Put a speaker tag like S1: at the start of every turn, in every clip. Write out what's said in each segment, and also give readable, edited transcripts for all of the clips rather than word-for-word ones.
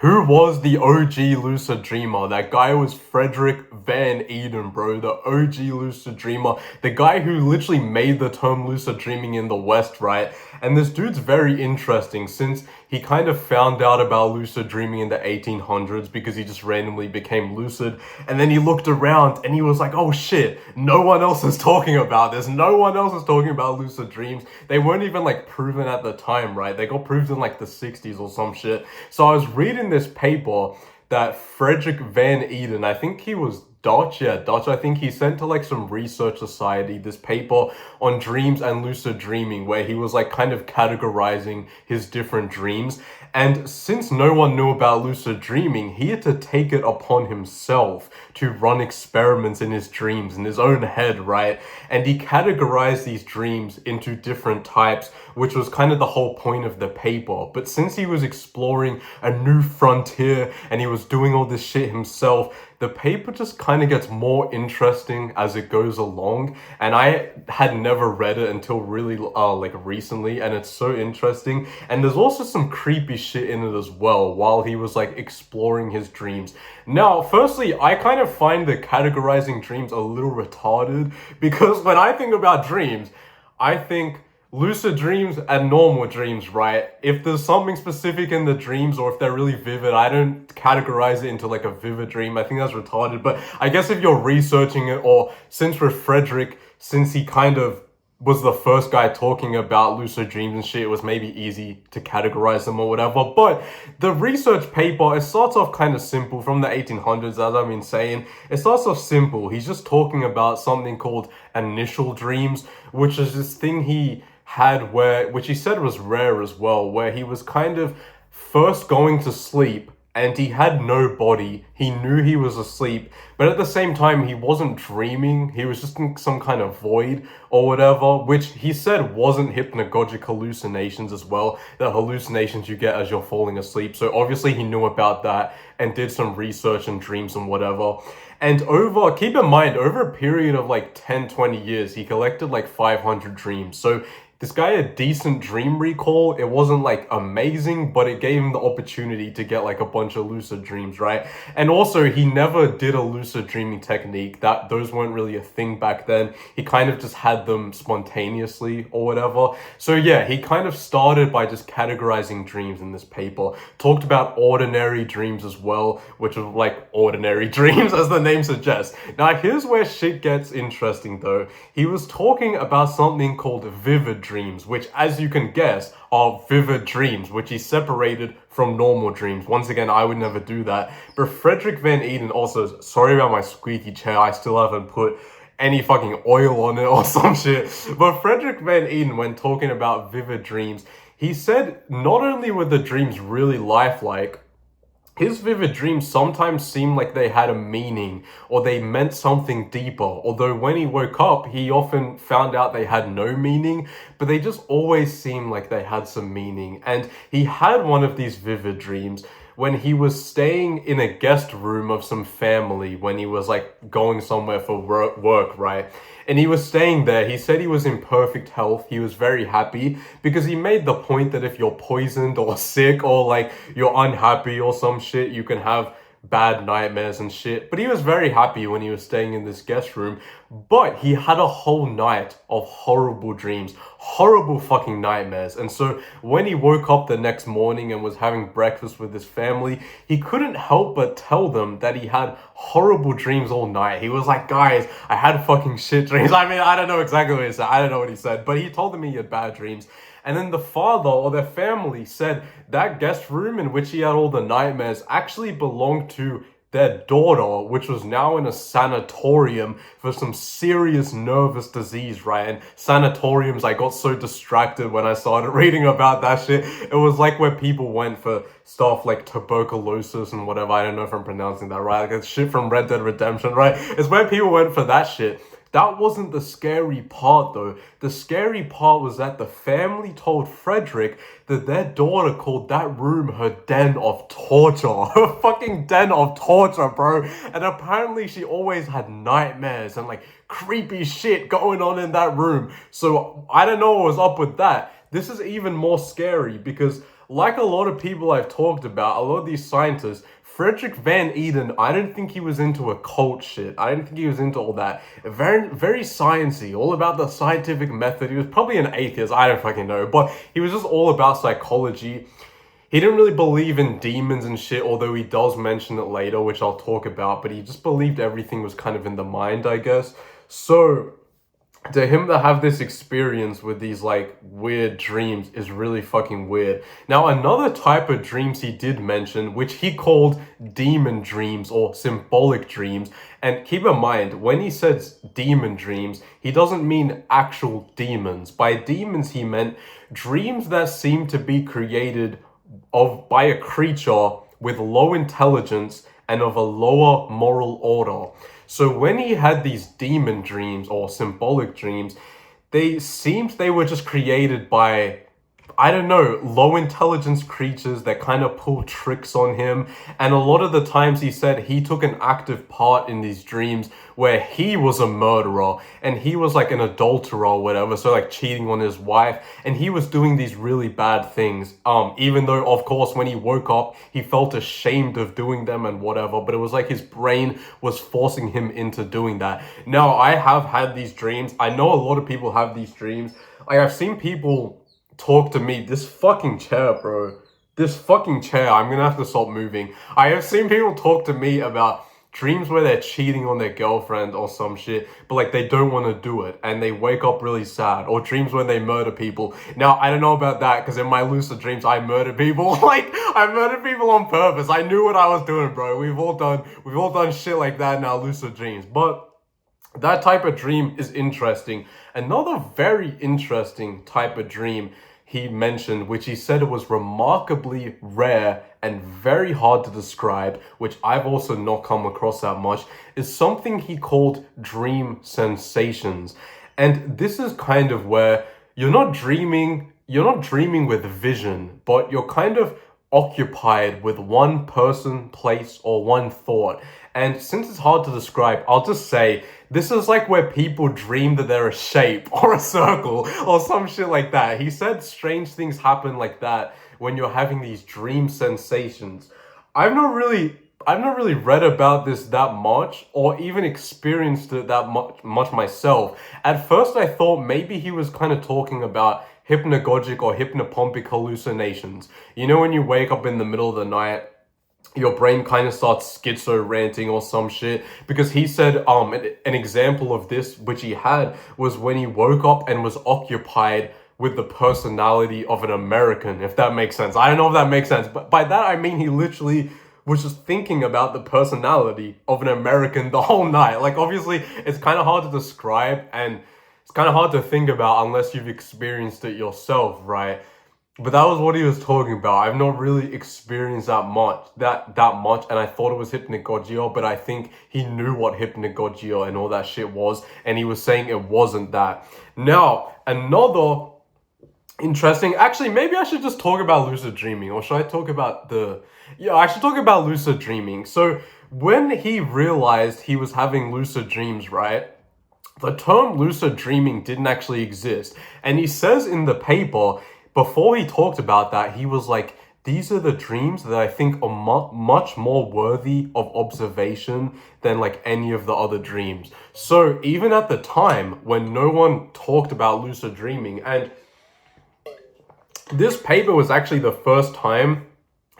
S1: Who was the OG lucid dreamer? That guy was Frederik Van Eeden, bro. The OG lucid dreamer. The guy who literally made the term lucid dreaming in the West, right? And this dude's very interesting since he kind of found out about lucid dreaming in the 1800s because he just randomly became lucid. And then he looked around and he was like, oh shit, no one else is talking about this. No one else is talking about lucid dreams. They weren't even like proven at the time, right? They got proved in like the 60s or some shit. So I was reading this paper that Frederik Van Eeden, I think he was Dutch, yeah, Dutch. I think he sent to like some research society this paper on dreams and lucid dreaming where he was like kind of categorizing his different dreams. And since no one knew about lucid dreaming, he had to take it upon himself to run experiments in his dreams, in his own head, right? And he categorized these dreams into different types, which was kind of the whole point of the paper. But since he was exploring a new frontier and he was doing all this shit himself, the paper just kind of gets more interesting as it goes along, and I had never read it until really like recently, and it's so interesting. And there's also some creepy shit in it as well while he was like exploring his dreams. Now, firstly, I kind of find the categorizing dreams a little retarded because when I think about dreams, I think lucid dreams and normal dreams, right? If there's something specific in the dreams or if they're really vivid, I don't categorize it into like a vivid dream. I think that's retarded. But I guess if you're researching it, or since with Frederik, since he kind of was the first guy talking about lucid dreams and shit, it was maybe easy to categorize them or whatever. But the research paper, it starts off kind of simple from the 1800s, as I've been saying. It starts off simple. He's just talking about something called initial dreams, which is this thing he had which he said was rare as well, where he was kind of first going to sleep and he had no body. He knew he was asleep, but at the same time, he wasn't dreaming. He was just in some kind of void or whatever, which he said wasn't hypnagogic hallucinations as well, the hallucinations you get as you're falling asleep. So obviously he knew about that and did some research and dreams and whatever. And keep in mind, over a period of like 10, 20 years, he collected like 500 dreams. So this guy had decent dream recall. It wasn't like amazing, but it gave him the opportunity to get like a bunch of lucid dreams, right? And also he never did a lucid dreaming technique. Those weren't really a thing back then. He kind of just had them spontaneously or whatever. So yeah, he kind of started by just categorizing dreams in this paper. Talked about ordinary dreams as well, which was like ordinary dreams as the name suggests. Now here's where shit gets interesting though. He was talking about something called vivid dreams, which, as you can guess, are vivid dreams, which he separated from normal dreams. Once again, I would never do that. But Frederik Van Eeden also, sorry about my squeaky chair, I still haven't put any fucking oil on it or some shit. But Frederik Van Eeden, when talking about vivid dreams, he said not only were the dreams really lifelike, his vivid dreams sometimes seemed like they had a meaning or they meant something deeper. Although when he woke up, he often found out they had no meaning, but they just always seemed like they had some meaning. And he had one of these vivid dreams when he was staying in a guest room of some family when he was like going somewhere for work, right? And he was staying there. He said he was in perfect health. He was very happy because he made the point that if you're poisoned or sick or like you're unhappy or some shit, you can have bad nightmares and shit. But he was very happy when he was staying in this guest room. But he had a whole night of horrible dreams, horrible fucking nightmares. And so when he woke up the next morning and was having breakfast with his family, he couldn't help but tell them that he had horrible dreams all night. He was like, guys, I had fucking shit dreams. I mean, I don't know exactly what he said. I don't know what he said, but he told them he had bad dreams. And then the father or their family said that guest room in which he had all the nightmares actually belonged to their daughter, which was now in a sanatorium for some serious nervous disease, right? And sanatoriums, I got so distracted when I started reading about that shit. It was like where people went for stuff like tuberculosis and whatever. I don't know if I'm pronouncing that right. Like it's shit from Red Dead Redemption, right? It's where people went for that shit. That wasn't the scary part though. The scary part was that the family told Frederik that their daughter called that room her den of torture. Her fucking den of torture, bro. And apparently she always had nightmares and like creepy shit going on in that room. So I don't know what was up with that. This is even more scary because like a lot of people I've talked about, a lot of these scientists, Frederik van Eeden, I don't think he was into occult shit. I don't think he was into all that. Very, very sciencey, all about the scientific method. He was probably an atheist, I don't fucking know, but he was just all about psychology. He didn't really believe in demons and shit, although he does mention it later, which I'll talk about, but he just believed everything was kind of in the mind, I guess. So, to him to have this experience with these like weird dreams is really fucking weird. Now, another type of dreams he did mention, which he called demon dreams or symbolic dreams. And keep in mind, when he says demon dreams, he doesn't mean actual demons. By demons, he meant dreams that seem to be created by a creature with low intelligence and of a lower moral order. So when he had these demon dreams or symbolic dreams, they seemed they were just created by, I don't know, low intelligence creatures that kind of pull tricks on him. And a lot of the times he said he took an active part in these dreams where he was a murderer and he was like an adulterer or whatever, so like cheating on his wife, and he was doing these really bad things. Even though of course when he woke up he felt ashamed of doing them and whatever, but it was like his brain was forcing him into doing that. Now, I have had these dreams. I know a lot of people have these dreams. Like, I've seen people talk to me. This fucking chair, bro. This fucking chair. I'm gonna have to stop moving. I have seen people talk to me about dreams where they're cheating on their girlfriend or some shit, but like they don't want to do it and they wake up really sad. Or dreams when they murder people. Now, I don't know about that because in my lucid dreams I murder people. Like, I murdered people on purpose. I knew what I was doing, bro. We've all done shit like that in our lucid dreams. But that type of dream is interesting. Another very interesting type of dream he mentioned, which he said it was remarkably rare and very hard to describe, which I've also not come across that much, is something he called dream sensations. And this is kind of where you're not dreaming with vision, but you're kind of occupied with one person, place, or one thought. And since it's hard to describe, I'll just say this is like where people dream that they're a shape or a circle or some shit like that. He said strange things happen like that when you're having these dream sensations. I've not really read about this that much or even experienced it that much myself. At first I thought maybe he was kind of talking about hypnagogic or hypnopompic hallucinations. You know, when you wake up in the middle of the night, your brain kind of starts schizo-ranting or some shit. Because he said an example of this, which he had, was when he woke up and was occupied with the personality of an American, if that makes sense. I don't know if that makes sense, but by that I mean he literally was just thinking about the personality of an American the whole night. Like, obviously, it's kind of hard to describe and it's kind of hard to think about unless you've experienced it yourself, right? But that was what he was talking about. I've not really experienced that much, and I thought it was hypnagogia, but I think he knew what hypnagogia and all that shit was, and he was saying it wasn't that. Now, another interesting, actually, maybe I should just talk about lucid dreaming, or should I talk about I should talk about lucid dreaming. So, when he realized he was having lucid dreams, right? The term lucid dreaming didn't actually exist. And he says in the paper, before he talked about that, he was like, these are the dreams that I think are much more worthy of observation than like any of the other dreams. So even at the time when no one talked about lucid dreaming, and this paper was actually the first time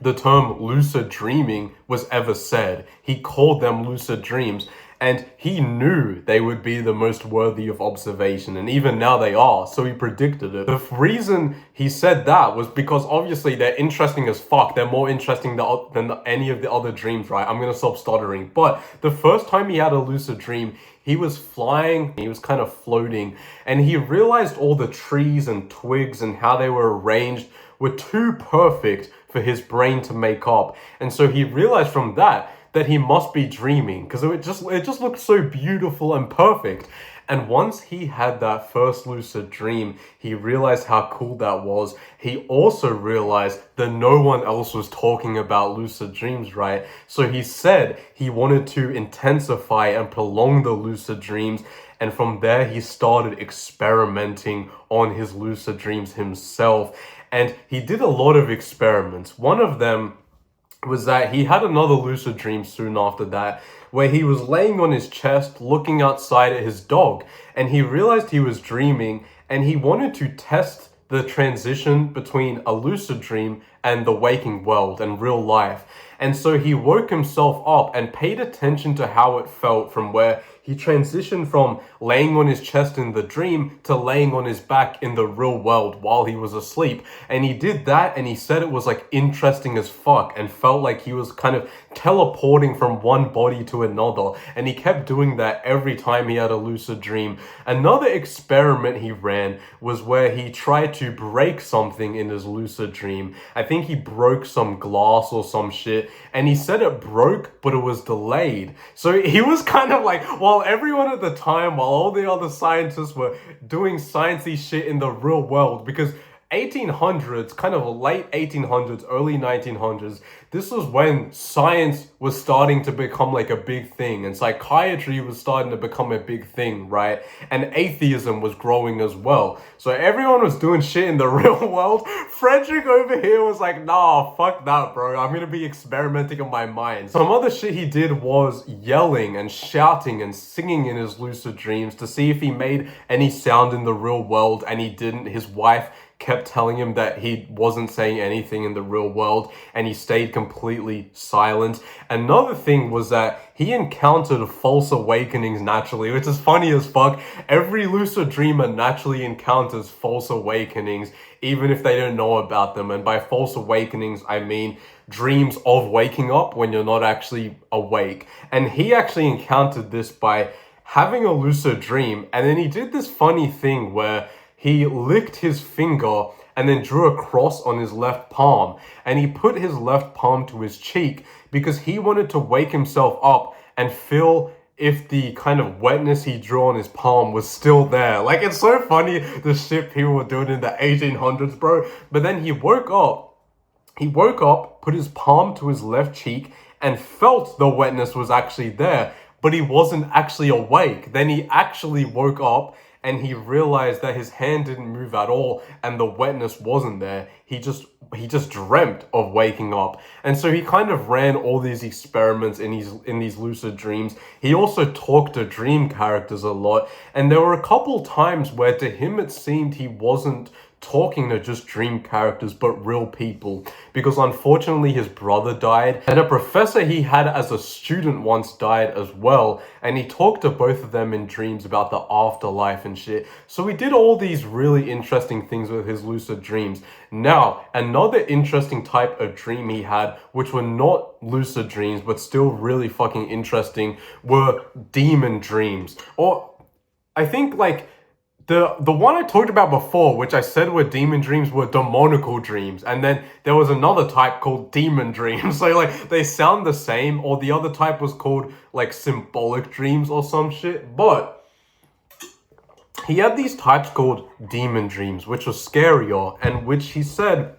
S1: the term lucid dreaming was ever said. He called them lucid dreams. And he knew they would be the most worthy of observation. And even now they are. So he predicted it. The reason he said that was because obviously they're interesting as fuck. They're more interesting than any of the other dreams, right? I'm going to stop stuttering. But the first time he had a lucid dream, he was flying. He was kind of floating. And he realized all the trees and twigs and how they were arranged were too perfect for his brain to make up. And so he realized from that he must be dreaming because it just looked so beautiful and perfect. And once he had that first lucid dream, he realized how cool that was. He also realized that no one else was talking about lucid dreams, right? So he said he wanted to intensify and prolong the lucid dreams. And from there, he started experimenting on his lucid dreams himself. And he did a lot of experiments. One of them was that he had another lucid dream soon after that, where he was laying on his chest looking outside at his dog, and he realized he was dreaming, and he wanted to test the transition between a lucid dream and the waking world and real life. And so he woke himself up and paid attention to how it felt from where he transitioned from laying on his chest in the dream to laying on his back in the real world while he was asleep. And he did that, and he said it was like interesting as fuck and felt like he was kind of teleporting from one body to another. And he kept doing that every time he had a lucid dream. Another experiment he ran was where he tried to break something in his lucid dream. I think he broke some glass or some shit, and he said it broke, but it was delayed. So he was kind of like, while everyone at the time, while all the other scientists were doing sciencey shit in the real world, because 1800s, kind of late 1800s, early 1900s, this was when science was starting to become like a big thing, and psychiatry was starting to become a big thing, right? And atheism was growing as well. So everyone was doing shit in the real world. Frederik over here was like, nah, fuck that, bro. I'm gonna be experimenting in my mind. Some other shit he did was yelling and shouting and singing in his lucid dreams to see if he made any sound in the real world, and he didn't. His wife kept telling him that he wasn't saying anything in the real world, and he stayed completely silent. Another thing was that he encountered false awakenings naturally, which is funny as fuck. Every lucid dreamer naturally encounters false awakenings, even if they don't know about them. And by false awakenings, I mean dreams of waking up when you're not actually awake. And he actually encountered this by having a lucid dream, and then he did this funny thing where he licked his finger and then drew a cross on his left palm. And he put his left palm to his cheek because he wanted to wake himself up and feel if the kind of wetness he drew on his palm was still there. Like, it's so funny the shit people were doing in the 1800s, bro. But then he woke up, put his palm to his left cheek, and felt the wetness was actually there, but he wasn't actually awake. Then he actually woke up, and he realized that his hand didn't move at all and the wetness wasn't there. He just dreamt of waking up. And so he kind of ran all these experiments in these lucid dreams. He also talked to dream characters a lot, and there were a couple times where to him it seemed he wasn't talking to just dream characters but real people, because unfortunately his brother died, and a professor he had as a student once died as well, and he talked to both of them in dreams about the afterlife and shit. So he did all these really interesting things with his lucid dreams. Now, another interesting type of dream he had, which were not lucid dreams but still really fucking interesting, were demon dreams. Or I think like the one I talked about before, which I said were demon dreams, were demonical dreams. And then there was another type called demon dreams. So like they sound the same, or the other type was called like symbolic dreams or some shit. But he had these types called demon dreams, which were scarier, and which he said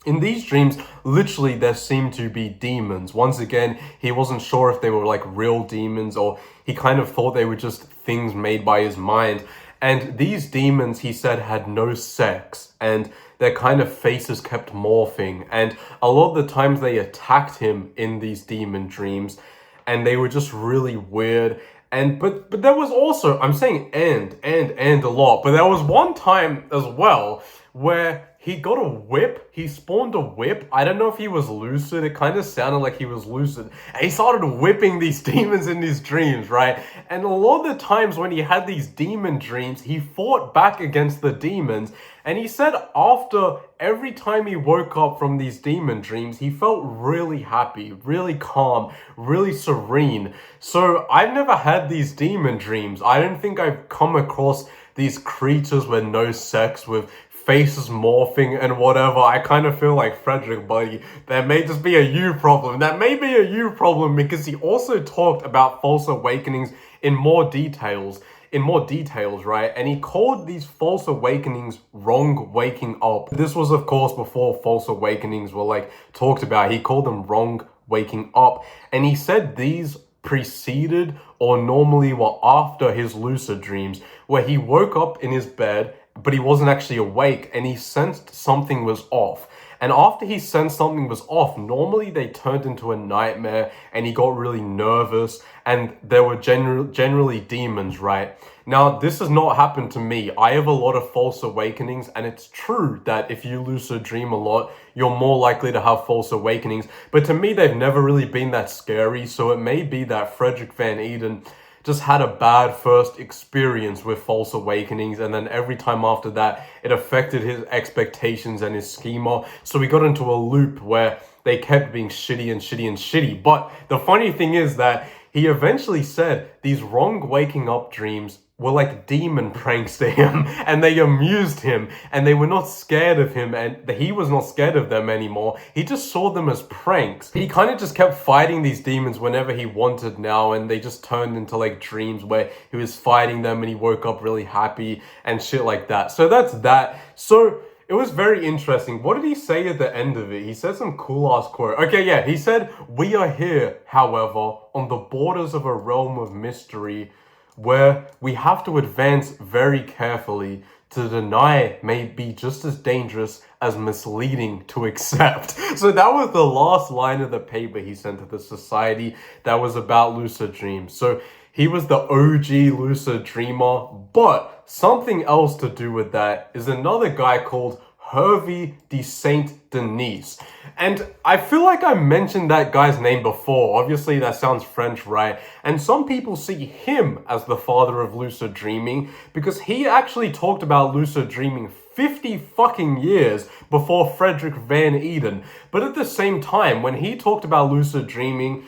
S1: in these dreams, literally there seemed to be demons. Once again, he wasn't sure if they were like real demons, or he kind of thought they were just things made by his mind. And these demons, he said, had no sex, and their kind of faces kept morphing. And a lot of the times they attacked him in these demon dreams, and they were just really weird. And but there was also, I'm saying and a lot, but there was one time as well where he got a whip. He spawned a whip. I don't know if he was lucid. It kind of sounded like he was lucid. And he started whipping these demons in his dreams, right? And a lot of the times when he had these demon dreams, he fought back against the demons. And he said after every time he woke up from these demon dreams, he felt really happy, really calm, really serene. So I've never had these demon dreams. I don't think I've come across these creatures with no sex, with faces morphing and whatever. I kind of feel like Frederik, buddy, there may just be a you problem. That may be a you problem, because he also talked about false awakenings in more details, right? And he called these false awakenings wrong waking up. This was, of course, before false awakenings were like talked about. He called them wrong waking up. And he said these preceded or normally were after his lucid dreams, where he woke up in his bed but he wasn't actually awake, and he sensed something was off. And after he sensed something was off, normally they turned into a nightmare, and he got really nervous, and there were generally demons, right? Now, this has not happened to me. I have a lot of false awakenings, and it's true that if you lucid dream a lot, you're more likely to have false awakenings. But to me, they've never really been that scary, so it may be that Frederik van Eeden just had a bad first experience with false awakenings, and then every time after that, it affected his expectations and his schema. So we got into a loop where they kept being shitty and shitty and shitty. But the funny thing is that he eventually said these wrong waking up dreams were like demon pranks to him, and they amused him, and they were not scared of him, and he was not scared of them anymore. He just saw them as pranks. He kind of just kept fighting these demons whenever he wanted now, and they just turned into like dreams where he was fighting them and he woke up really happy and shit like that. So that's that. So it was very interesting. What did he say at the end of it? He said some cool ass quote. Okay, yeah, he said, "We are here, however, on the borders of a realm of mystery where we have to advance very carefully. To deny may be just as dangerous as misleading to accept." So that was the last line of the paper he sent to the society that was about lucid dreams. So he was the OG lucid dreamer, but something else to do with that is another guy called Hervé de Saint-Denis. And I feel like I mentioned that guy's name before. Obviously, that sounds French, right? And some people see him as the father of lucid dreaming because he actually talked about lucid dreaming 50 fucking years before Frederik van Eeden. But at the same time, when he talked about lucid dreaming,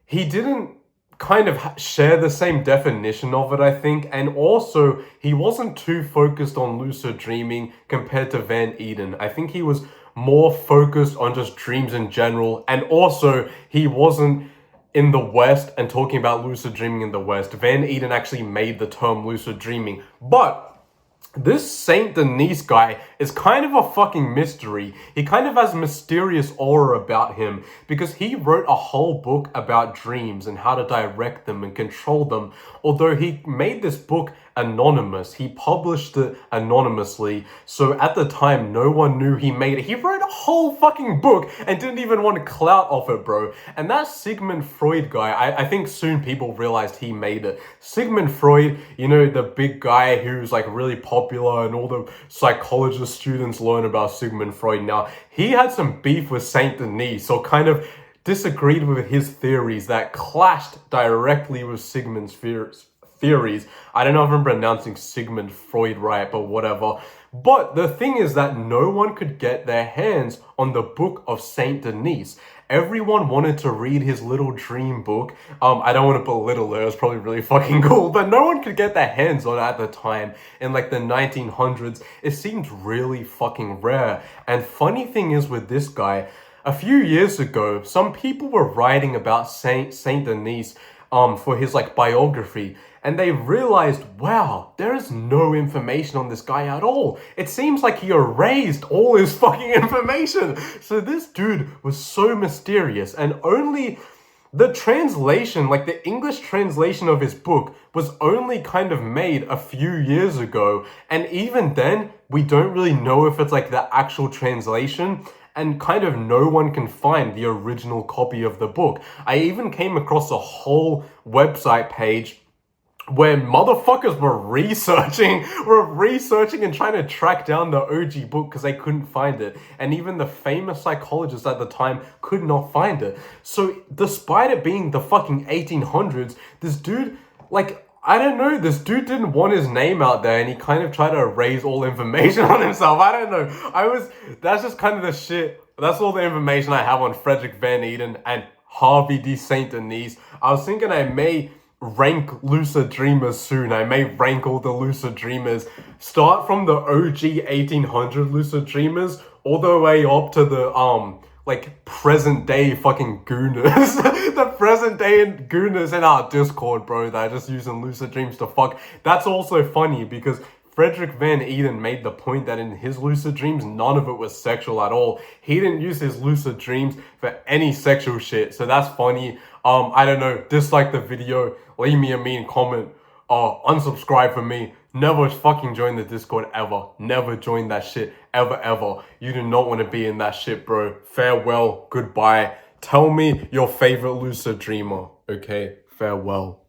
S1: he didn't kind of share the same definition of it, I think, and also he wasn't too focused on lucid dreaming compared to Van Eeden. I think he was more focused on just dreams in general, and also he wasn't in the West and talking about lucid dreaming in the West. Van Eeden actually made the term lucid dreaming, but this Saint Denis guy is kind of a fucking mystery. He kind of has mysterious aura about him because he wrote a whole book about dreams and how to direct them and control them. Although he made this book anonymous, he published it anonymously. So at the time, no one knew he made it. He wrote a whole fucking book and didn't even want clout off it, bro. And that Sigmund Freud guy, I think soon people realized he made it. Sigmund Freud, you know, the big guy who's like really popular and all the psychologist students learn about Sigmund Freud now. He had some beef with Saint Denis, so kind of disagreed with his theories that clashed directly with Sigmund's theories. I don't know if I'm pronouncing Sigmund Freud right, but whatever. But the thing is that no one could get their hands on the book of Saint Denis. Everyone wanted to read his little dream book. I don't want to belittle it, it was probably really fucking cool, but no one could get their hands on it at the time. In like the 1900s, it seemed really fucking rare. And funny thing is with this guy, a few years ago, some people were writing about Saint Denis for his like biography, and they realized, wow, there is no information on this guy at all. It seems like he erased all his fucking information. So this dude was so mysterious, and only the translation, like the English translation of his book, was only kind of made a few years ago. And even then, we don't really know if it's like the actual translation, and kind of no one can find the original copy of the book. I even came across a whole website page where motherfuckers were researching and trying to track down the OG book because they couldn't find it. And even the famous psychologists at the time could not find it. So despite it being the fucking 1800s, this dude, like, I don't know, this dude didn't want his name out there, and he kind of tried to erase all information on himself. I don't know. That's just kind of the shit. That's all the information I have on Frederik van Eeden and Hervé de Saint-Denis. I was thinking I may rank lucid dreamers soon. I may rank all the lucid dreamers. Start from the OG 1800 lucid dreamers all the way up to the like present day fucking gooners. The present day gooners in our Discord, bro, that are just using lucid dreams to fuck. That's also funny because Frederik van Eeden made the point that in his lucid dreams, none of it was sexual at all. He didn't use his lucid dreams for any sexual shit. So that's funny. I don't know. Dislike the video. Leave me a mean comment. Unsubscribe from me. Never fucking join the Discord ever. Never join that shit ever, ever. You do not want to be in that shit, bro. Farewell. Goodbye. Tell me your favorite lucid dreamer. Okay? Farewell.